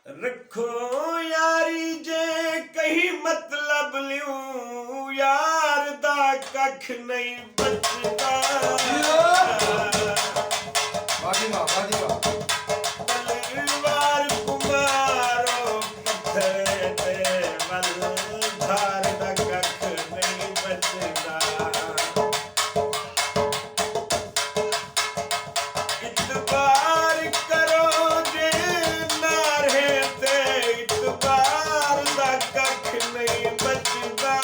रखो यारी जे कही मतलब लियूं यार दा कख नहीं बचदा तलवार कुमारो पत्थर ते वल धार दा कख नहीं बचदा इतबार करो जे नारे ते इतबार दा कख नहीं बचदा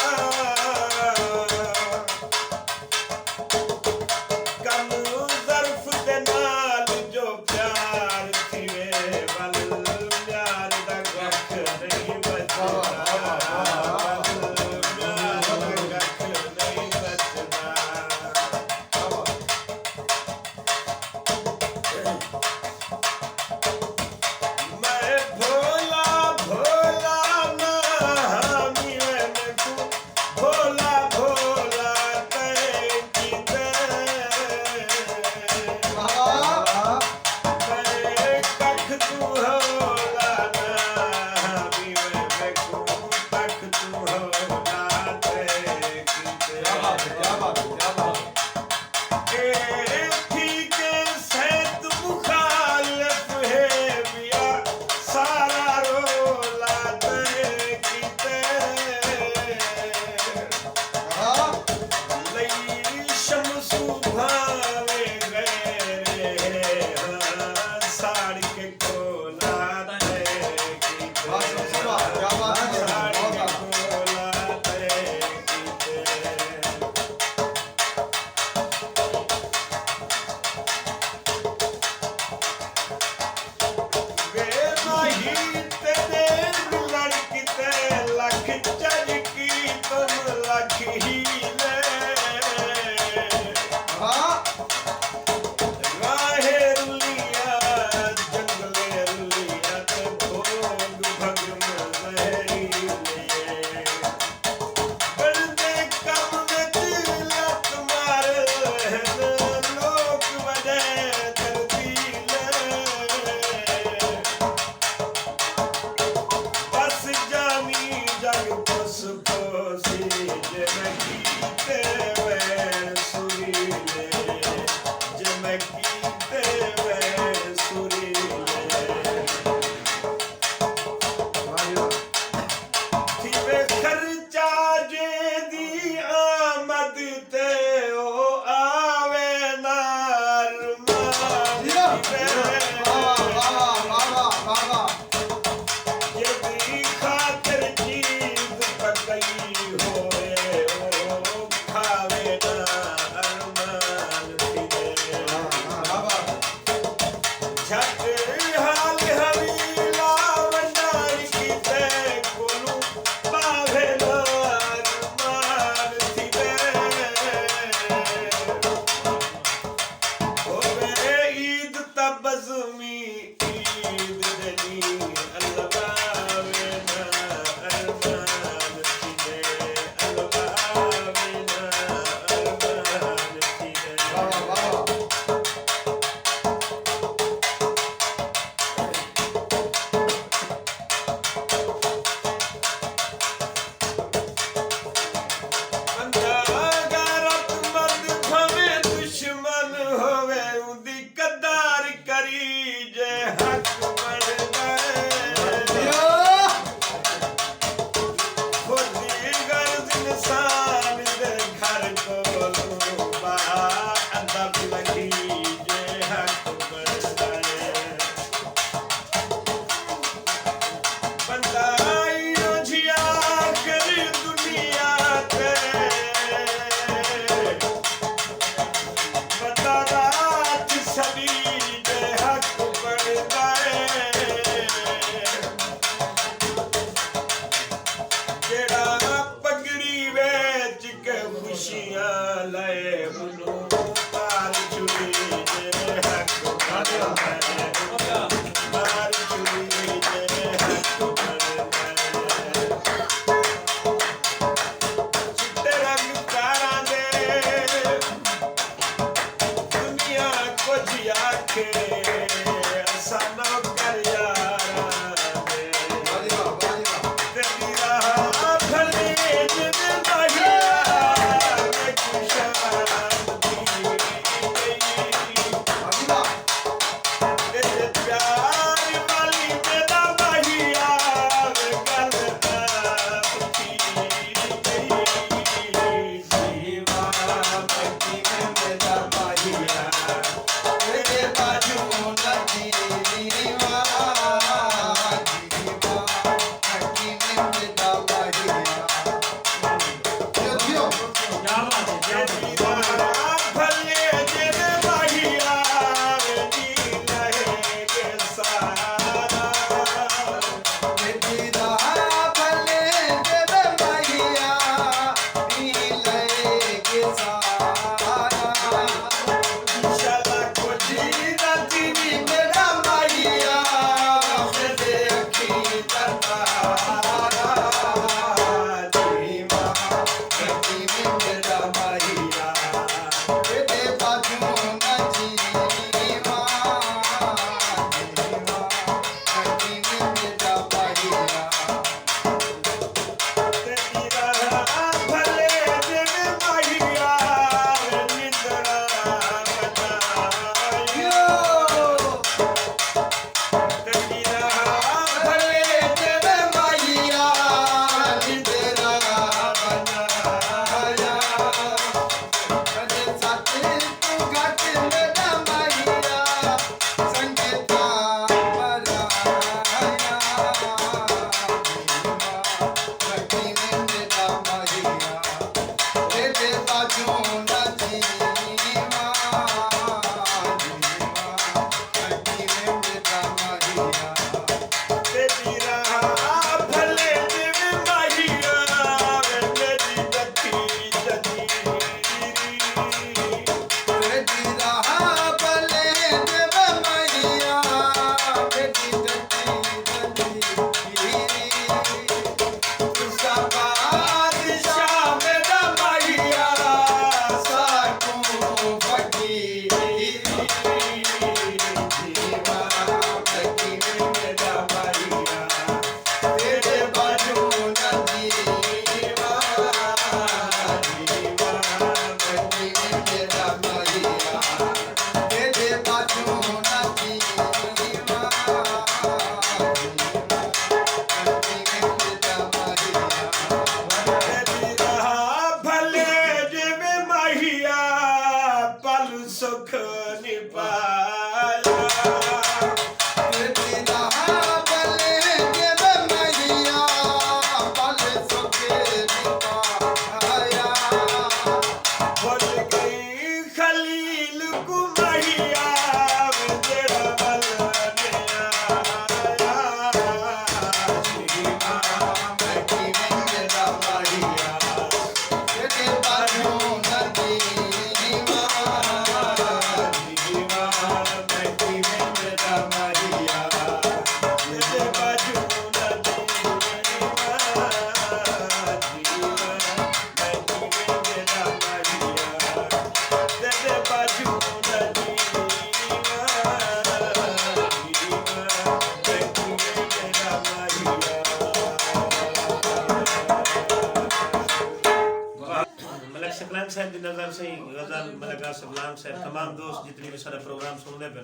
लांग साहब की नजर से ही गजल मलका सब लांग साहब तमाम दोस्त जितने भी सारा प्रोग्राम सुनने पे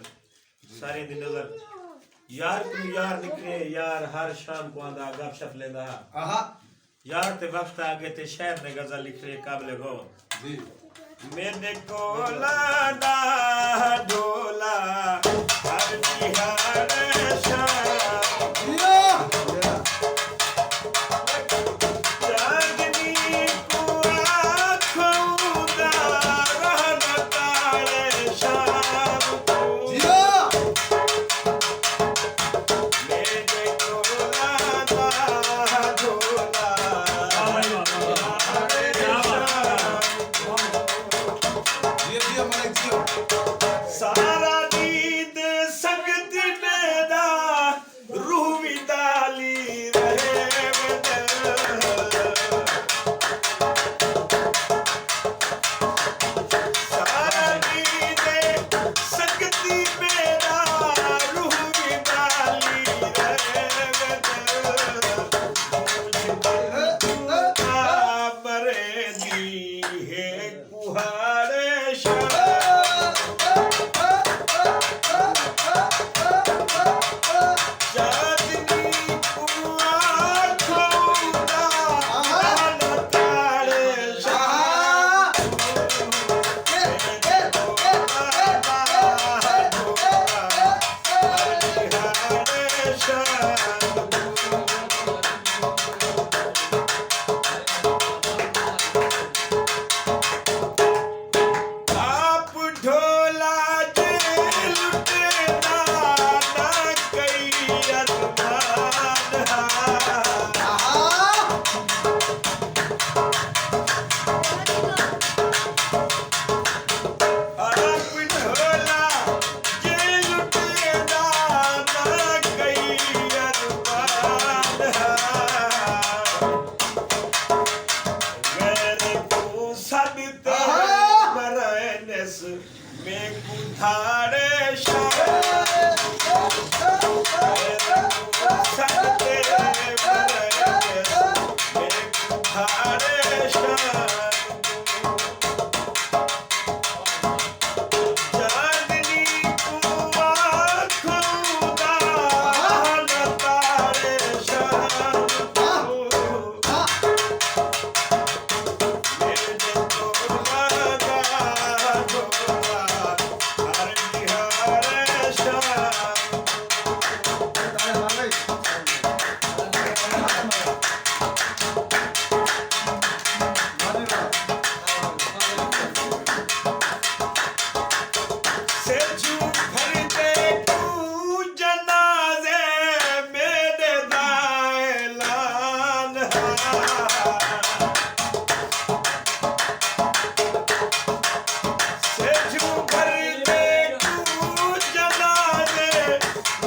सारे दी नजर यार तू यार निकले यार हर शाम को आंदा गपशप लेंदा आहा यार ते वक्त आगे ते शायर ने गजल लिख रहे काबिल गौर जी मैंने कोला दा डोला हर बिहार शाम जिया चांदनी को आँखों दा रहना तारे शाम को जिया मैंने कोला दा डोला जिया मलिक जिया सारा दीद संगत मेरा रूह विदाली रहे सारा दीद संगत मेरा रूह विदाली रहे मरे दी है कुहारे शाम चांदनी को आँखों दा रहना तारे शाम आप ढोला जे लुटेरा ना कई अरमान आप ढोला जे लुटेरा ना कई अरमान मेरे को सदते मरनस में कुठारे शाम सदते मरनस में कुठारे शाम चांदनी को आँखों दा रहना तारे शाम मैंने कोला दा डोला हर बिहार शाम से झूठ भरते तू जनाजे मेरे दाएलान से झूठ भरते तू जनाजे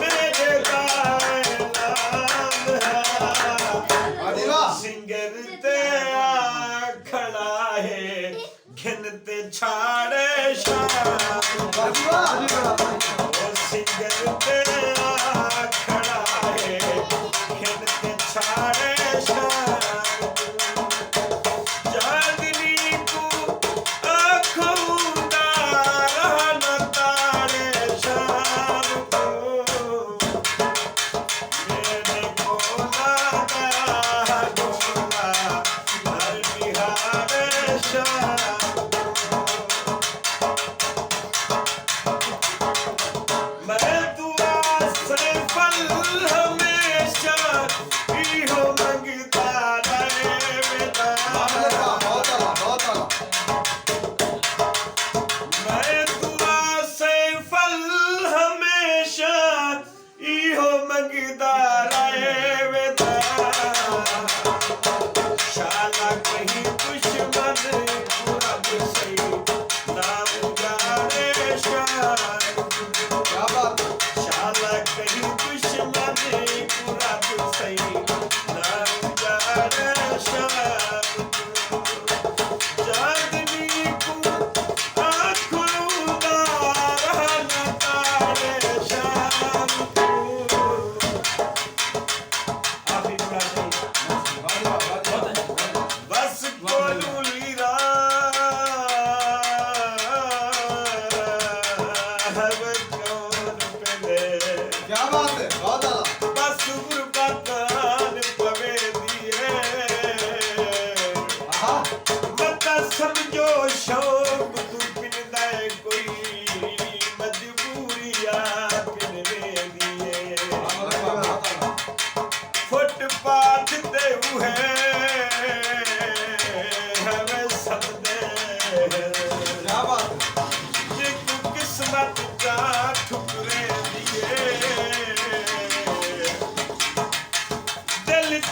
मेरे दाएलान सिंगर ते आ खड़ा है घिनते छाड़े शाम ओ सिंगर तेरा खड़ा है खिलते छाड़े शाम चांदनी को आँखों दा रहना तारे शाम को मैंने कोला दा डोला हर बिहार शाम मैं दुआ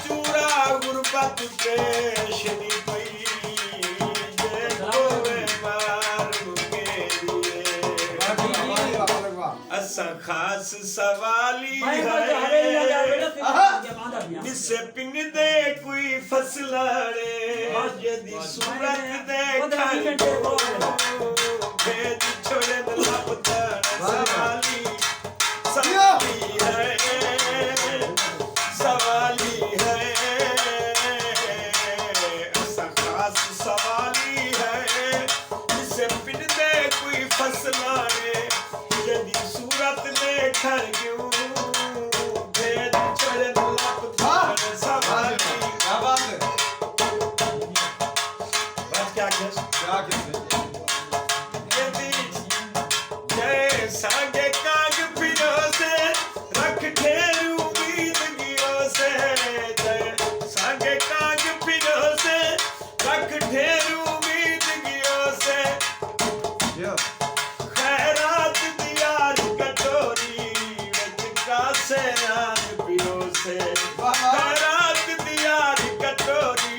चूड़ा गुरबत पेशनी पई जे कोवे मार के लिए असा खास सवाली है जिसे पिन दे कोई फसलाड़े यदि सूरत दे भेज छोड़े लापता सवाली सवाली है ऐसा खास सवाली है जिसे पिन दे कोई फसलाड़े यदि सूरत ने खर क्यों भेद छोड़े लापता सवाली क्या बात है बस क्या यदि जैसा के काग फिरो से रख ढेर उम्मीदगियों से जैसा के काग फिरो से रख ढेर उम्मीदगियों से खैरात दियार कटोरी का से आन पियो से खैरात दियार कटोरी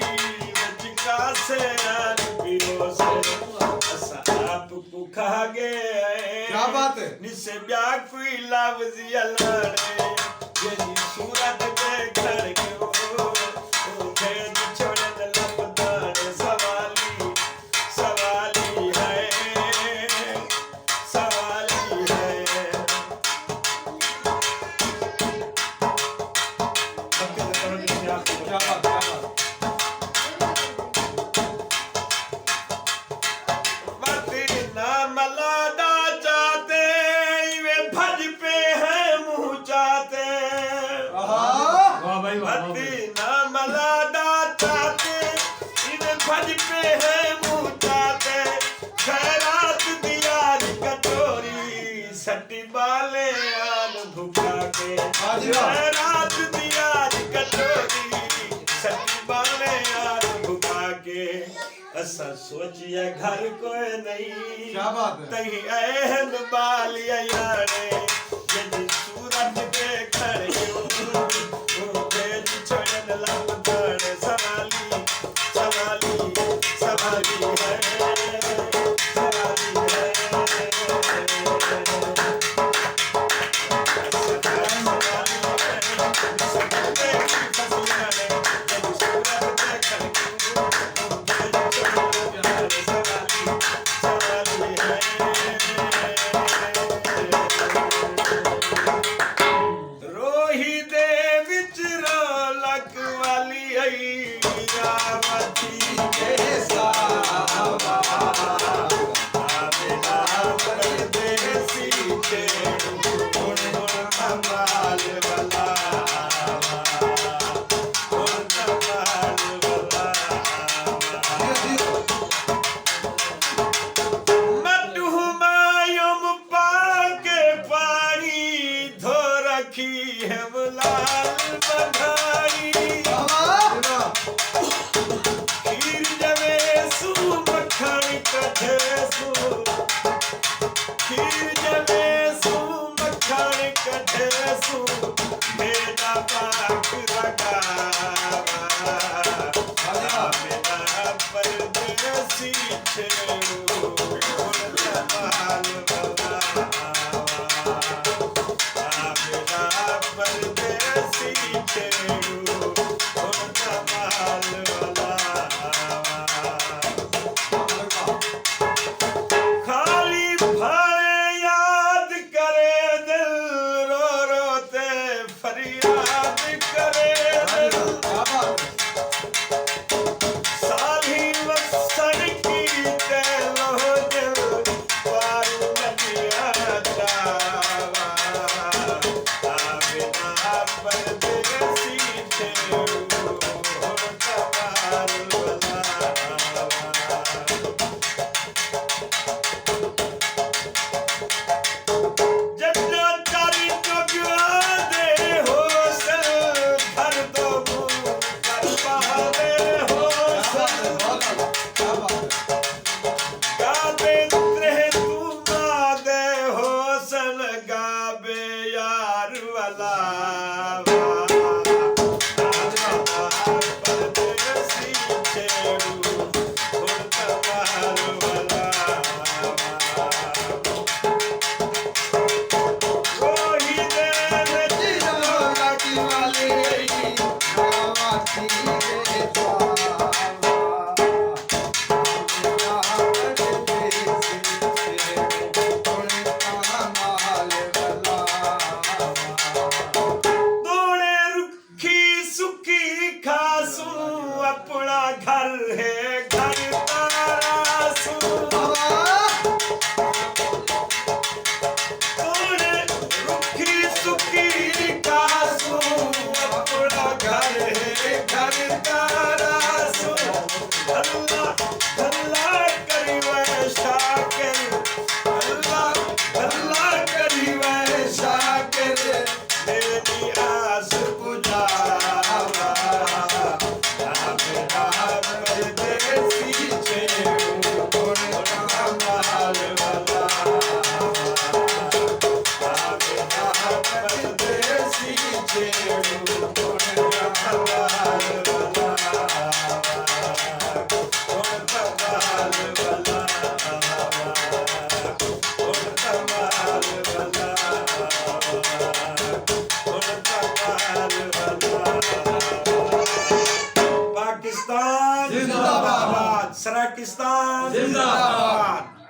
का से आन पियो से असा आप पुखा गए क्या बात है निसे ब्या कोई लफ्ज लड़े यदि सूरत देखर क्यों ओ भेद छोड़न लपदार सवाली सवाली है सवाली है क्या बात मती ना मलादा चाहते वे भज पे है मुँह चाहते मती ना मलादा चाहते इन्हें भज पे है मुँह चाहते खैरात दियार कटोरी सटी बाले आन भुखा के खैरात दियार कटोरी सटी बाले आन भुखा के असा सोचिए घर कोई नहीं क्या बात है तही एहन बालिया यारे यदि सूरत पे खड़े हो भेज छोड़न लपदार सवाली सवाली सवाली है सवाली है सवाली है जिंदाबाद सराकिस्तान जिंदाबाद